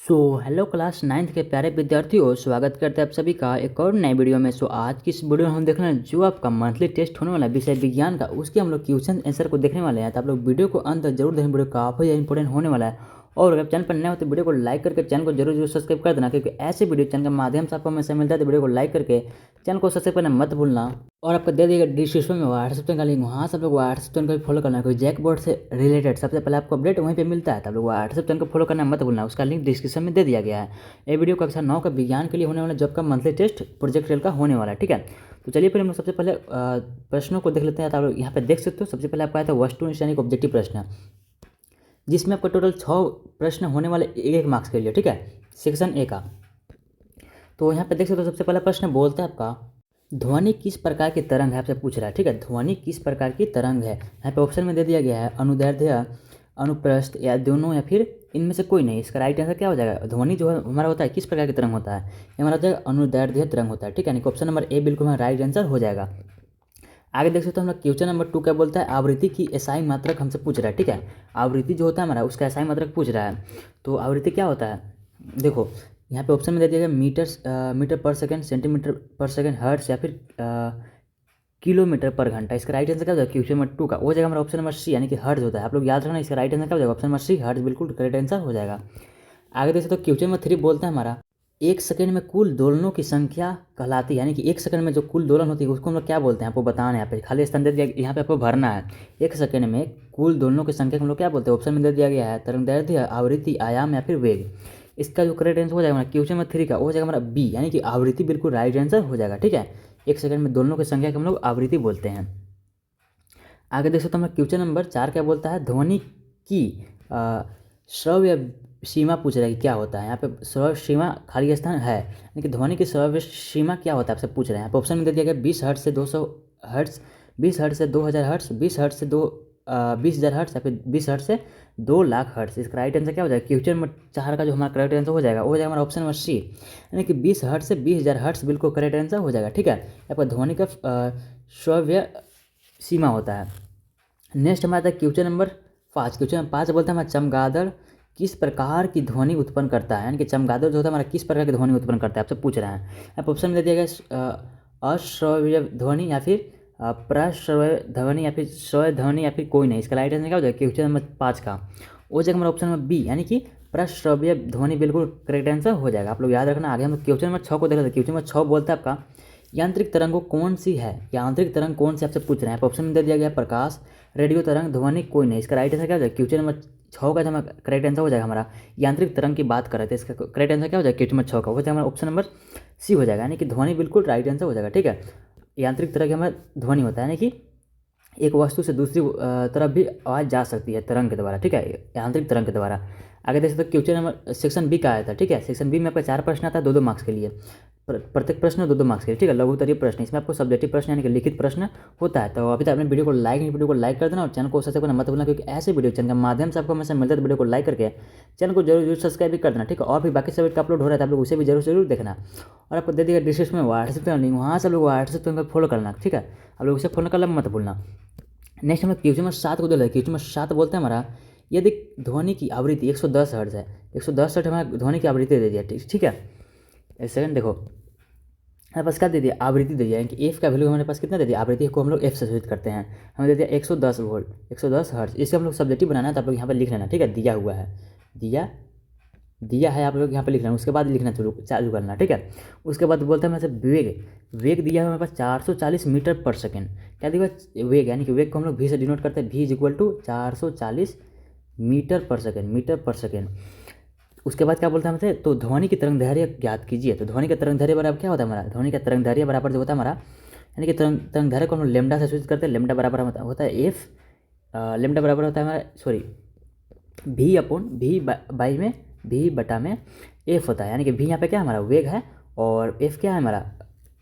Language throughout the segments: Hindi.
हेलो क्लास नाइन्थ के प्यारे विद्यार्थियों, स्वागत करते हैं आप सभी का एक और नए वीडियो में। आज की इस वीडियो में हम देखना है जो आपका मंथली टेस्ट होने वाला है विषय विज्ञान का, उसके हम लोग क्वेश्चन आंसर को देखने वाले हैं। तो आप लोग वीडियो को अंत तक जरूर देखें, वीडियो काफ़ी इंपॉर्टेंट होने वाला है। और अगर चैनल पर नए हो तो वीडियो को लाइक करके चैनल को जरूर सब्सक्राइब कर देना, क्योंकि ऐसे वीडियो चैनल के माध्यम से आपको हमेशा मिलता है। तो वीडियो को लाइक करके चैनल को सब्सक्राइब करना मत भूलना। और आपको दे दिएगा डिस्क्रिप्शन में व्हाट्सएप चैनल का लिंक, वहाँ से आप लोग व्हाट्सएप चैनल को भी फॉलो करना है। कोई जैक बोर्ड से रिलेटेड सबसे पहले आपको अपडेट वहीं पे मिलता है, तो आप लोग व्हाट्सएप चैनल को फॉलो करना मत भूलना। उसका लिंक डिस्क्रिप्शन में दे दिया गया है। ये वीडियो कक्षा 9 का विज्ञान के लिए होने वाला जॉब का मंथली टेस्ट प्रोजेक्ट रेल का होने वाला है, ठीक है। तो चलिए फिर हम लोग सबसे पहले प्रश्नों को देख लेते हैं। तो आप लोग यहाँ पे देख सकते हो, सबसे पहले आपका आया था वस्तुनिष्ठ यानी ऑब्जेक्टिव प्रश्न, जिसमें आपका टोटल 6 प्रश्न होने वाले एक मार्क्स के लिए, ठीक है, सेक्शन ए का। तो यहाँ पे देख सकते हो, सबसे पहला प्रश्न बोलता है आपका ध्वनि किस प्रकार की तरंग है, आपसे पूछ रहा है, ठीक है। ध्वनि किस प्रकार की तरंग है, यहाँ पे ऑप्शन में दे दिया गया है अनुदैर्ध्य, अनुप्रस्थ या दोनों, या फिर इनमें से कोई नहीं। इसका राइट आंसर क्या हो जाएगा? ध्वनि जो हमारा होता है किस प्रकार की तरंग होता है, ये हमारा हो जाएगा अनुदैर्ध्य तरंग होता है, ठीक है। यानी ऑप्शन नंबर ए बिल्कुल हमारा राइट आंसर हो जाएगा। आगे देख सकते हो हम लोग क्वेश्चन नंबर 2 क्या बोलता है, आवृत्ति की एसआई मात्रक हमसे पूछ रहा है, ठीक है। आवृत्ति जो होता है हमारा उसका एसआई मात्रक पूछ रहा है। तो आवृत्ति क्या होता है, देखो यहाँ पे ऑप्शन में दे दिया गया मीटर पर सेकंड, सेंटीमीटर पर सेकंड, हर्ट्ज या फिर किलोमीटर पर घंटा। इसका राइट आंसर क्या हो जाएगा? क्वेश्चन नंबर 2 का हो जाएगा हमारा ऑप्शन नंबर सी, यानी कि हर्ट्ज होता है। आप लोग याद रखना, इसका राइट आंसर क्या हो जाएगा? ऑप्शन नंबर सी, हर्ट्ज बिल्कुल करेक्ट आंसर हो जाएगा। आगे देख सकते हो क्वेश्चन नंबर 3 बोलता है हमारा एक सेकंड में कुल दोलनों की संख्या कहलाती है, यानी कि एक सेकंड में जो कुल दोलन होती है उसको हम लोग क्या बोलते हैं, आपको बताना है। यहाँ पे खाली स्थान दे दिया, यहाँ पे आपको भरना है। एक सेकंड में कुल दोलनों की संख्या को हम लोग क्या बोलते हैं? ऑप्शन में दे दिया गया है तरंगदैर्ध्य, आवृत्ति, आयाम या फिर वेग। इसका जो करेक्ट आंसर हो जाएगा हमारा क्वेश्चन नंबर 3 का हो जाएगा हमारा बी, यानी कि आवृत्ति बिल्कुल राइट आंसर हो जाएगा, ठीक है। एक सेकंड में दोलनों की संख्या को हम लोग आवृत्ति बोलते हैं। आगे देख सकते हो हमारा क्वेश्चन नंबर 4 क्या बोलता है, ध्वनि की श्रव्य सीमा पूछ रहा है कि क्या होता है। यहाँ पे श्रव्य सीमा खाली स्थान है, यानी कि ध्वनि की श्रव्य सीमा क्या होता है आपसे पूछ रहे हैं। यहाँ पे ऑप्शन में दे दिया गया 20 हर्ट्ज से 200 हर्ट्ज, 20 हर्ट्ज से 2000 हर्ट्ज, 20 हर्ट्ज से 20,000 हर्ट्ज, या फिर 20 हर्ट्ज से 2,00,000 हर्ट्ज। इसका राइट आंसर क्या हो जाएगा? क्वेश्चन नंबर 4 का जो हमारा करेक्ट आंसर हो जाएगा वो हो जाएगा हमारा ऑप्शन नंबर सी, यानी कि 20 हर्ट्ज से 20,000 हर्ट्ज बिल्कुल करेक्ट आंसर हो जाएगा, ठीक है। आपका ध्वनि का श्रव्य सीमा होता है। नेक्स्ट हमारा था क्वेश्चन नंबर 5। क्वेश्चन नंबर 5 बोलते हैं हमारा चमगादड़ किस प्रकार की ध्वनि उत्पन्न करता है, यानी कि चमगादड़ जो होता है हमारा किस प्रकार की ध्वनि उत्पन्न करता है आपसे पूछ रहे हैं। आप ऑप्शन में दे दिया गया अश्रव्य ध्वनि या फिर प्रश्रव्य ध्वनि या फिर श्रव्य ध्वनि या फिर कोई नहीं। इसका राइट आंसर क्या हो जाएगा क्वेश्चन नंबर 5 का? वो जाएगा हमारा ऑप्शन नंबर बी, यानी कि प्रश्रव्य ध्वनि बिल्कुल करेक्ट आंसर हो जाएगा। आप लोग याद रखना। आगे हम क्वेश्चन नंबर 6 को देख रहे थे। क्वेश्चन नंबर 6 बोलता है आपका यांत्रिक तरंगों कौन सी है, यांत्रिक तरंग कौन सी आपसे पूछ रहे हैं। ऑप्शन में दे दिया गया प्रकाश, रेडियो तरंग, ध्वनि, कोई नहीं। इसका राइट आंसर क्या हो जाएगा? क्वेश्चन नंबर 6 का जो करेक्ट आंसर हो जाएगा हमारा यांत्रिक तरंग की बात कर रहे थे, इसका करेक्ट आंसर क्या हो जाएगा? क्वेश्चन नंबर 6 का हो जाएगा हमारा ऑप्शन नंबर सी हो जाएगा, यानी कि ध्वनि बिल्कुल राइट आंसर हो जाएगा, ठीक है। यांत्रिक तरंग हमारा ध्वनि होता है, यानी कि एक वस्तु से दूसरी तरफ भी आवाज़ जा सकती है तरंग के द्वारा, ठीक है, यांत्रिक तरंग के द्वारा। आगे देख सकते हो क्वेश्चन नंबर सेक्शन बी का आया था, ठीक है। सेक्शन बी में आपका 4 प्रश्न आता है 2-2 मार्क्स के लिए, प्रत्येक प्रश्न 2-2 मार्क्स के लिए, ठीक है। लघु उत्तरीय प्रश्न, इसमें आपको सब्जेक्टिव प्रश्न यानी कि लिखित प्रश्न होता है। तो अभी तक आपने वीडियो को लाइक कर देना और चैनल को सब्सक्राइब करना मत भूलना, क्योंकि ऐसे वीडियो चैनल के माध्यम से आपको हमेशा मिलता है। तो वीडियो को लाइक करके चैनल को जरूर सब्सक्राइब भी कर देना, ठीक है। और भी बाकी सब्जेक्ट का अपलोड हो रहा है, आप लोग उसे भी जरूर देखना। और आपको दे दिया डिस्क्रिप्शन में व्हाट्सएप का लिंक, वहाँ से लोग व्हाट्सएप पर फॉलो करना, ठीक है। आप लोग उसे फॉलो करना मत भूलना। नेक्स्ट हम क्वेश्चन नंबर 7 को दे रहे हैं। क्वेश्चन नंबर 7 बोलते हैं हमारा यदि ध्वनि की आवृत्ति 110 हर्ट्ज है, 110 हर्ट्ज हमारा ध्वनि की आवृत्ति दे दिया, ठीक है। एक सेकंड देखो, हमारे पास क्या दे दिया? आवृत्ति दे दिया, कि एफ का वैल्यू हमारे पास कितना दे दिया? आवृत्ति को हम लोग एफ से सूचित करते हैं। हमें दे दिया 110 वोल्ट, 110 हर्ट्ज। इसे हम लोग सब्जेक्टिव बनाना है, तो आप लोग यहाँ पर लिख लेना, ठीक है। दिया हुआ है, दिया है, आप लोग यहाँ पे लिख लेना, उसके बाद लिखना चालू करना, ठीक है। उसके बाद बोलते हैं हमें वेग दिया है हमारे पास 440 मीटर पर सेकेंड। क्या दिया? वेग, यानी कि वेग को हम लोग वी से डिनोट करते हैं, V is equal to 440 metre per second. उसके बाद क्या बोलते हैं हमसे? तो ध्वनि की तरंग दैर्ध्य ज्ञात कीजिए। तो ध्वनि का तरंग दैर्ध्य बराबर क्या होता है हमारा? ध्वनि का तरंग दैर्ध्य बराबर जो होता है हमारा, यानी कि तरंग दैर्ध्य को हम लोग लेमडा से सूचित करते हैं। लेमडा बराबर होता है एफ, लेमडा बराबर होता है हमारा भी अपॉन भी बटा में एफ होता है, यानी कि भी यहाँ पे क्या है हमारा? वेग है, और एफ क्या है हमारा?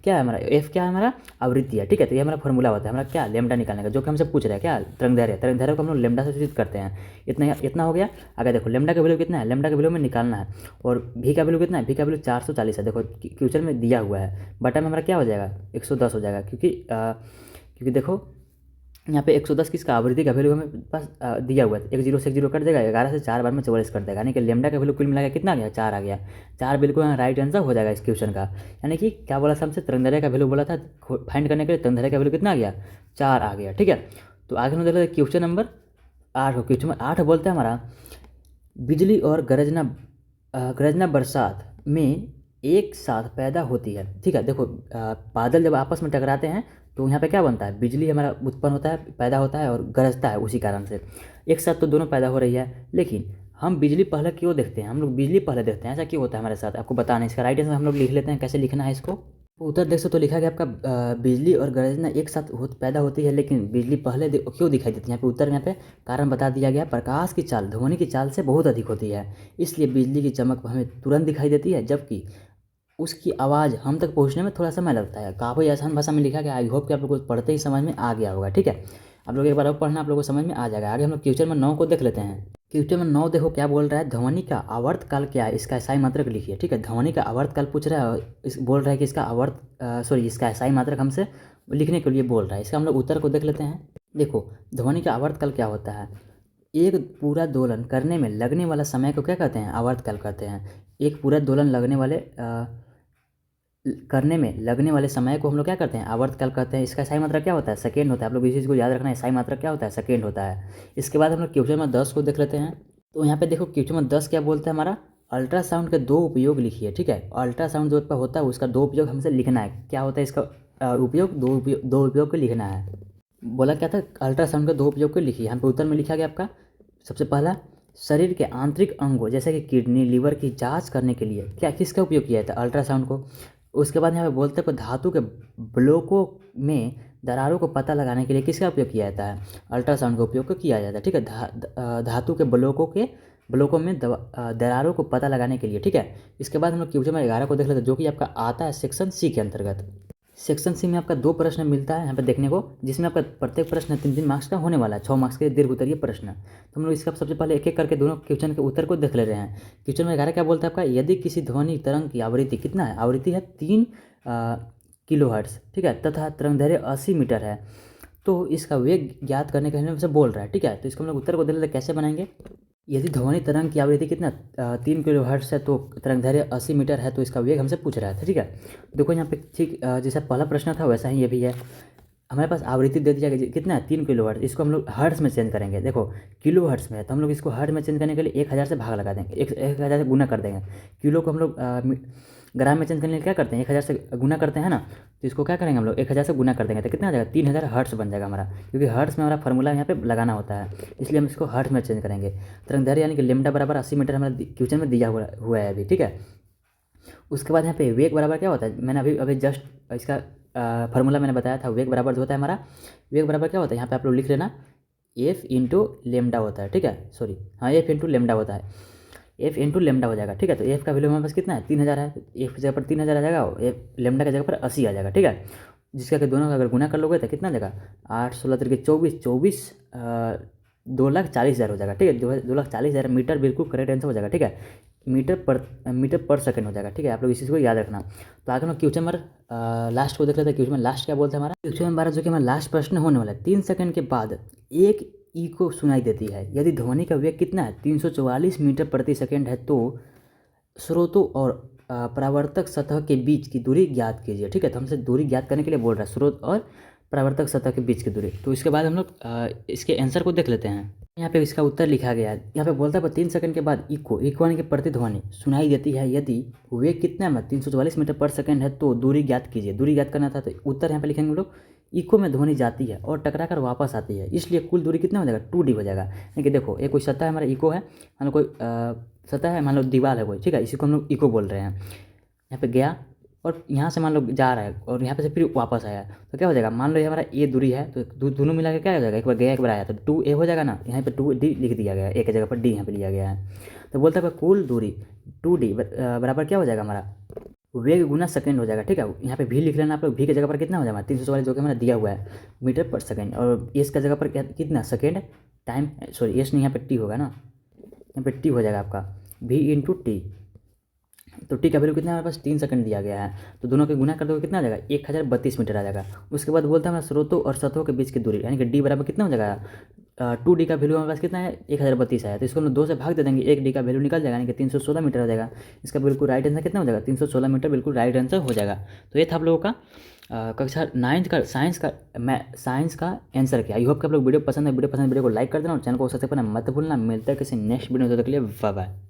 एफ क्या है हमारा? आवृत्ति है, ठीक है। तो ये हमारा फॉर्मूला होता है हमारा क्या? लेमडा निकालने का, जो कि हमसे पूछ रहा है क्या? तरंग दैर्ध्य को हम लोग लेमडा से सूचित करते हैं। इतना हो गया। आगे देखो लेमडा का वैल्यू कितना है? लेमडा का वैल्यू में निकालना है। और भी का वैल्यू कितना है? भी का वैल्यू 440 है, देखो क्वेश्चन में दिया हुआ है। बटा में हमारा क्या हो जाएगा? 110 हो जाएगा, क्योंकि देखो यहाँ पे 110 किसका आवृत्ति का वैल्यू हमें पास दिया हुआ है। एक जीरो से एक जीरो कट जाएगा, 11 से 4 बार में 44 कट जाएगा, यानी कि लेमडा का वैल्यू कुल मिला के कितना आ गया, 4 आ गया। 4 बिल्कुल यहाँ राइट आंसर हो जाएगा इस क्वेश्चन का। यानी कि क्या बोला था हमसे, तरंगदैर्घ्य का वैल्यू बोला था फाइंड करने के लिए, तरंगदैर्घ्य का वैल्यू कितना आ गया, 4 आ गया। ठीक है, तो आगे हम देख लेते हैं क्वेश्चन नंबर 8 को। क्वेश्चन नंबर 8 बोलते हैं हमारा, बिजली और गरजना बरसात में एक साथ पैदा होती है। ठीक है, देखो बादल जब आपस में टकराते हैं तो यहाँ पे क्या बनता है, बिजली हमारा उत्पन्न होता है, पैदा होता है और गरजता है। उसी कारण से एक साथ तो दोनों पैदा हो रही है, लेकिन हम बिजली पहले क्यों देखते हैं, हम लोग बिजली पहले देखते हैं, ऐसा क्यों होता है हमारे साथ, आपको बताना है। इसका राइट आंसर हम लोग लिख लेते हैं, कैसे लिखना है इसको। उत्तर देख सकते तो लिखा गया आपका बिजली और गरजना एक साथ पैदा होती है, लेकिन बिजली पहले क्यों दिखाई देती है। यहाँ पे उत्तर, यहाँ पे कारण बता दिया गया, प्रकाश की चाल ध्वनि की चाल से बहुत अधिक होती है, इसलिए बिजली की चमक हमें तुरंत दिखाई देती है, जबकि उसकी आवाज़ हम तक पहुंचने में थोड़ा समय लगता है। काफ़ी आसान भाषा में लिखा गया, आई होप कि आप लोग को पढ़ते ही समझ में आ गया होगा। ठीक है, आप लोग एक बार और पढ़ना, आप लोगों को समझ में आ जाएगा। आगे हम लोग क्वेश्चन नंबर 9 को देख लेते हैं। क्वेश्चन नंबर 9 देखो क्या बोल रहा है, ध्वनि का आवर्तकाल क्या है, इसका इकाई मात्रक लिखिए। ठीक है, ध्वनि का आवर्तकाल पूछ रहा है और बोल रहा है कि इसका इसका इकाई मात्रक हमसे लिखने के लिए बोल रहा है। इसका हम लोग उत्तर को देख लेते हैं। देखो ध्वनि का आवर्तकाल क्या होता है, एक पूरा दोलन करने में लगने वाला समय को क्या कहते हैं, आवर्तकाल कहते हैं। एक पूरा दोलन करने में लगने वाले समय को हम लोग क्या करते हैं, आवर्तकाल कहते हैं। इसका सही मात्रा क्या होता है, सेकेंड होता है। आप लोग इस चीज़ को याद रखना है, सही मात्रा क्या होता है, सेकेंड होता है। इसके बाद हम लोग क्वेश्चन नंबर 10 को देख लेते हैं। तो यहाँ पे देखो क्वेश्चन नंबर 10 क्या बोलता है हमारा, अल्ट्रासाउंड के 2 उपयोग लिखिए। ठीक है, अल्ट्रासाउंड जो होता है उसका 2 उपयोग हमसे लिखना है। क्या होता है इसका उपयोग, दो उपयोग को लिखना है। बोला क्या था, अल्ट्रासाउंड के 2 उपयोग को लिखिए। यहाँ पे उत्तर में लिखा गया आपका, सबसे पहला शरीर के आंतरिक अंगों जैसे कि किडनी लीवर की जांच करने के लिए क्या किसका उपयोग किया जाता है, अल्ट्रासाउंड को। उसके बाद यहाँ पे बोलते हैं धातु के ब्लॉकों में दरारों को पता लगाने के लिए किसका उपयोग किया जाता है, अल्ट्रासाउंड का उपयोग किया जाता है। ठीक है, धातु के ब्लॉकों में दरारों को पता लगाने के लिए। ठीक है, इसके बाद हम लोग क्वेश्चन नंबर 11 को देख लेते हैं, जो कि आपका आता है सेक्शन सी के अंतर्गत। सेक्शन सी में आपका 2 प्रश्न मिलता है यहाँ पे देखने को, जिसमें आपका प्रत्येक प्रश्न 3-3 मार्क्स का होने वाला है, 6 मार्क्स के दीर्घ उत्तरीय प्रश्न। तो हम लोग इसका सबसे पहले एक एक करके दोनों क्वेश्चन के उत्तर को देख ले रहे हैं। क्वेश्चन में 11 क्या बोलता है आपका, यदि किसी ध्वनि तरंग की आवृत्ति कितना है, आवृत्ति है 3 किलोहर्ट्ज़। ठीक है, तथा तरंगदैर्घ्य 80 मीटर है, तो इसका वेग ज्ञात करने के लिए हमसे बोल रहा है। ठीक है, तो इसको हम लोग उत्तर को देख लेते हैं, कैसे बनाएंगे। यदि ध्वनि तरंग की आवृत्ति कितना 3 किलोहर्ट्ज़ है, तो तरंगदैर्घ्य 80 मीटर है, तो इसका वेग हमसे पूछ रहा है। ठीक है, देखो यहाँ पे ठीक जैसा पहला प्रश्न था वैसा ही ये भी है। हमारे पास आवृत्ति दे दिया गया कितना है, 3 किलोहर्ट्ज़। इसको हम लोग हर्ट्ज़ में चेंज करेंगे। देखो किलोहर्ट्ज़ में है तो हम लोग इसको हर्ट्ज़ में चेंज करने के लिए 1000 से भाग लगा देंगे, 1000 से गुना कर देंगे। किलो को हम लोग ग्राम में चेंज करने के लिए क्या करते हैं, 1000 से गुना करते हैं ना, तो इसको क्या करेंगे हम लोग 1000 से गुना कर देंगे, तो कितना आ जाएगा, 3000 हर्ट्ज़ बन जाएगा हमारा, क्योंकि हर्ट्ज़ में हमारा फार्मूला यहाँ पे लगाना होता है, इसलिए हम इसको हर्ट्ज़ में चेंज करेंगे। तरंगदैर्घ्य यानी कि लेमडा बराबर 80 मीटर हमारा क्वेश्चन में दिया हुआ है अभी। ठीक है, उसके बाद यहाँ पे वेग बराबर क्या होता है, मैंने अभी जस्ट इसका फार्मूला मैंने बताया था। वेग बराबर जो होता है हमारा, वेग बराबर क्या होता है, यहाँ पे आप लोग लिख लेना, एफ इंटू लेमडा होता है। ठीक है, सॉरी हाँ, एफ इंटू लेमडा होता है, एफ इंटू लेमडा हो जाएगा। ठीक है, तो एफ का वैल्यू हमारे पास कितना है, 3000 है, तो एफ की जगह पर 3000 आ जाएगा और एफ लेमडा की जगह पर 80 आ जाएगा। ठीक है, जिसका कि दोनों का अगर गुना कर लोगे तो कितना आ जाएगा, 8 16 तिरके 24 2,40,000 हो जाएगा। ठीक है, 2,40,000 मीटर बिल्कुल करेक्ट आंसर हो जाएगा। ठीक है, मीटर पर सेकंड हो जाएगा। ठीक है, आप लोग इस चीज़ को याद रखना। तो आगे हम क्वेश्चन नंबर लास्ट को देख लेते हैं। क्वेश्चन नंबर लास्ट क्या बोलते हैं हमारा, क्वेश्चन नंबर 12 जो कि हमारा लास्ट प्रश्न होने वाला है। 3 सेकंड के बाद एक इको सुनाई देती है, यदि ध्वनि का वेग कितना है, 344 मीटर प्रति सेकंड है, तो स्रोतों और परावर्तक सतह के बीच की दूरी ज्ञात कीजिए। ठीक है, तो हमसे दूरी ज्ञात करने के लिए बोल रहा है, स्रोत और परावर्तक सतह के बीच की दूरी। तो इसके बाद हम लोग इसके आंसर को देख लेते हैं। यहाँ पे इसका उत्तर लिखा गया है, यहाँ पे बोलता है 3 सेकंड के बाद इको यानी कि प्रतिध्वनि सुनाई देती है, यदि वेग कितना है 344 मीटर पर सेकंड है, तो दूरी ज्ञात कीजिए। दूरी ज्ञात करना था तो उत्तर यहाँ पे लिखेंगे हम लोग, इको में ध्वनि जाती है और टकरा कर वापस आती है, इसलिए कुल दूरी कितना हो जाएगा, 2D हो जाएगा। यानी कि देखो एक कोई सतह है हमारा, इको है, मान लो कोई सतह है, मान लो दीवार है कोई, ठीक है, इसी को हम लोग इको बोल रहे हैं। यहाँ पे गया और यहाँ से मान लो जा रहा है और यहाँ पे से फिर वापस आया, तो क्या हो जाएगा, मान लो ये हमारा ए दूरी है, तो दोनों मिला के क्या हो जाएगा, एक बार गया एक बार आया, तो 2A हो जाएगा ना। यहाँ पे 2D लिख दिया गया है, एक जगह पर D यहाँ पे लिया गया है। तो बोलता है कुल दूरी 2D बराबर क्या हो जाएगा हमारा, वेग गुना सेकंड हो जाएगा। ठीक है, यहाँ पे भी लिख लेना आप लोग, भी की जगह पर कितना हो जाएगा 344 जो कि हमारा दिया हुआ है मीटर पर सेकंड, और एस का जगह पर कितना सेकंड टाइम, सॉरी एस नहीं यहाँ पे टी होगा ना, यहाँ पे टी हो जाएगा आपका v इंटू टी। तो टी का वैल्यू कितना है हमारे पास 3 सेकंड दिया गया है, तो दोनों के गुना कर दोगे कितना आ जाएगा 1032 मीटर आ जाएगा। उसके बाद बोलते हैं हमारा स्रोतों और सतहों के बीच की दूरी, यानी कि डी बराबर कितना हो जाएगा 2D का वैल्यू हमारे पास कितना है 1032 है, तो इसको हम लोग 2 से भाग दे देंगे, 1D का वैल्यू निकल जाएगा, यानी कि 316 मीटर हो जाएगा। इसका बिल्कुल राइट आंसर कितना हो जाएगा 316 मीटर, बिल्कुल राइट आंसर हो जाएगा। तो ये था आप लोगों का कक्षा 9th का साइंस का आंसर किया। आई होप कि आप लोग वीडियो पसंद है, वीडियो को लाइक कर देना और चैनल को सब्सक्राइब करना मत भूलना। मिलता है किसी नेक्स्ट वीडियो में, तब तक के लिए बाय बाय।